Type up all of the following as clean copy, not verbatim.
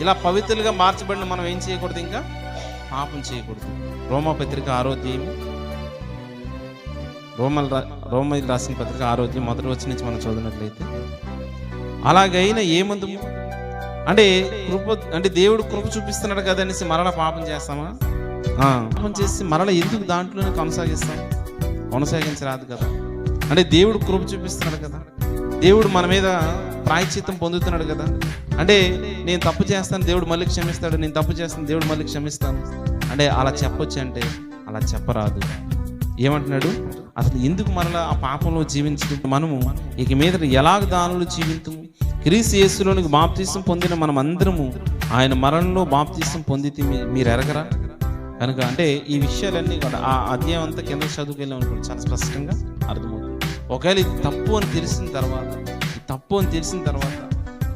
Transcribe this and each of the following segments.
ఇలా పవిత్రులుగా మార్చబడిన మనం ఏం చేయకూడదు? ఇంకా పాపం చేయకూడదు. రోమపత్రిక 6వ అధ్యాయం, రోమీయులకు రాసిన పత్రిక 6వ అధ్యాయం మొదటి వచనం నుంచి మనం చదివినట్లయితే, అలాగైనా ఏమందుము అంటే దేవుడు కృప చూపిస్తున్నాడు కదా అనేసి మరలా పాపం చేస్తామా? పాపం చేసి మరలా ఎందుకు దాంట్లోనే కొనసాగించరాదు కదా. అంటే దేవుడు కృప చూపిస్తున్నాడు కదా, దేవుడు మన మీద ప్రాయశ్చిత్తం పొందుతున్నాడు కదా. అంటే నేను తప్పు చేస్తాను, దేవుడు మళ్ళీ క్షమిస్తాడు, నేను తప్పు చేస్తాను, దేవుడు మళ్ళీ క్షమిస్తాను అంటే అలా చెప్పొచ్చు అంటే అలా చెప్పరాదు. ఏమంటున్నాడు? అసలు ఎందుకు మరలా ఆ పాపంలో జీవించడం? మనము ఇక మీద ఎలాగ దానులు జీవించము? క్రీస్తు యేసులోనికి బాప్తీసం పొందిన మనం అందరము ఆయన మరణంలో బాప్తీసం పొందితే మీరు ఎరగరా? కనుక అంటే ఈ విషయాలన్నీ కూడా ఆ అధ్యాయం అంతా కింద చదువుకెళ్ళాం అనుకోండి, చాలా స్పష్టంగా అర్థమవుతుంది. ఒకవేళ ఇది తప్పు అని తెలిసిన తర్వాత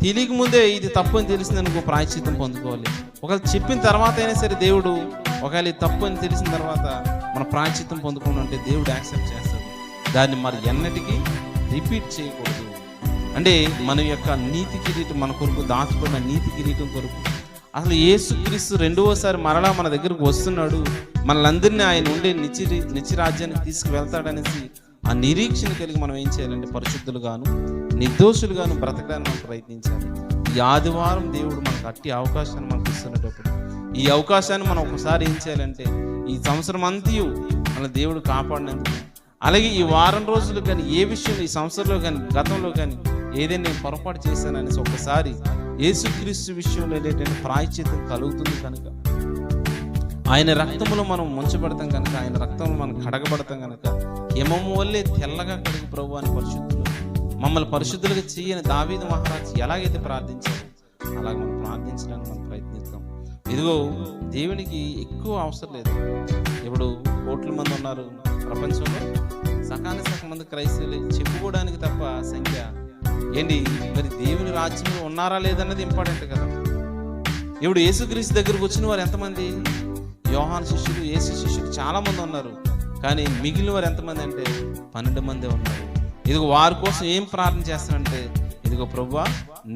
తెలియక ముందే ఇది తప్పు అని తెలిసింది అనుకో, ప్రాయశ్చిత్తం పొందుకోవాలి. ఒకవేళ చెప్పిన తర్వాత అయినా సరే దేవుడు, ఒకవేళ ఇది తప్పు అని తెలిసిన తర్వాత మన ప్రాయశ్చిత్తం పొందుకోవడం అంటే దేవుడు యాక్సెప్ట్ చేస్తాడు. దాన్ని మరి ఎన్నటికీ రిపీట్ చేయకూడదు. అంటే మన యొక్క నీతి కిరీటం, మన కొరకు దాచబడిన నీతి కిరీటం కొరకు అసలు యేసుక్రీస్తు రెండవసారి మరలా మన దగ్గరకు వస్తున్నాడు, మనలందరినీ ఆయన ఉండే నిత్య రాజ్యానికి తీసుకువెళ్తాడనేసి ఆ నిరీక్షణ కలిగి మనం ఏం చేయాలంటే పరిశుద్ధులుగాను నిర్దోషులుగాను బ్రతకడానికి మనం ప్రయత్నించాలి. ఈ ఆదివారం దేవుడు మనకు అట్టి అవకాశాన్ని మనకు ఇస్తున్నప్పుడు ఈ అవకాశాన్ని మనం ఒకసారి ఏం చేయాలంటే ఈ సంవత్సరం అంతయు మన దేవుడు కాపాడినందుకు, అలాగే ఈ వారం రోజులు కానీ ఏ విషయంలో ఈ సంవత్సరంలో కానీ గతంలో కానీ ఏదైనా నేను పొరపాటు చేశాననేసి ఒకసారి యేసుక్రీస్తు విషయంలో ఏంటంటే ప్రాయశ్చిత్తం కలుగుతుంది. కనుక ఆయన రక్తంలో మనం ముంచబడతాం కనుక, ఆయన రక్తంలో మనం కడగబడతాం కనుక, హిమము వల్లే తెల్లగా కడుగు ప్రభు అని పరిశుద్ధులు మమ్మల్ని పరిశుద్ధులుగా చేయని దావీదు మహారాజు ఎలాగైతే ప్రార్థించారో అలాగే మనం ప్రార్థించడానికి మనం ప్రయత్నిస్తాం. ఇదిగో దేవునికి ఎక్కువ అవసరం లేదు. ఇప్పుడు కోట్ల మంది ఉన్నారు ప్రపంచంలో, సకాల మంది క్రైస్తవులు చెప్పుకోవడానికి తప్ప సంఖ్య ఏంటి? మరి దేవుని రాజ్యంలో ఉన్నారా లేదన్నది ఇంపార్టెంట్ కదా. ఇప్పుడు యేసుక్రీస్తు దగ్గరకు వచ్చిన వారు ఎంతమంది? యోహాను శిష్యులు, యేసు శిష్యులు చాలా మంది ఉన్నారు. కానీ మిగిలిన వారు ఎంతమంది అంటే 12 మంది ఉన్నారు. ఇదిగో వారి కోసం ఏం ప్రార్థన చేస్తానంటే, ఇదిగో ప్రభువా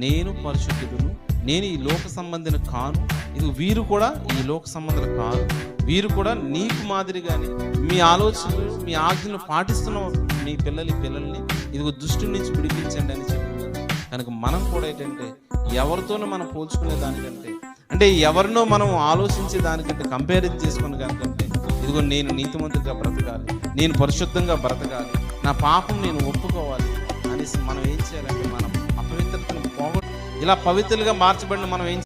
నేను పరిశుద్ధుడును, నేను ఈ లోక సంబంధిని కాను, ఇది వీరు కూడా ఈ లోక సంబంధాలు కాదు, వీరు కూడా నీకు మాదిరిగానే మీ ఆలోచనలు మీ ఆజ్ఞలు పాటిస్తున్న మీ పిల్లల్ని ఇదిగో దుష్టు నుంచి విడిపించండి అని చెప్తున్నారు. కనుక మనం కూడా ఏంటంటే ఎవరితోనూ మనం పోల్చుకునే దానికంటే, అంటే ఎవరినో మనం ఆలోచించే దానికంటే కంపారిజన్ చేసుకునే దానికంటే, ఇదిగో నేను నీతిమంతుడిగా బ్రతకాలి, నేను పరిశుద్ధంగా బ్రతకాలి, నా పాపం నేను ఒప్పుకోవాలి అనేసి మనం ఏం చేయాలంటే మనం అపవిత్రతను పోగొట్టు ఇలా పవిత్రులుగా మార్చబడిన మనం ఏం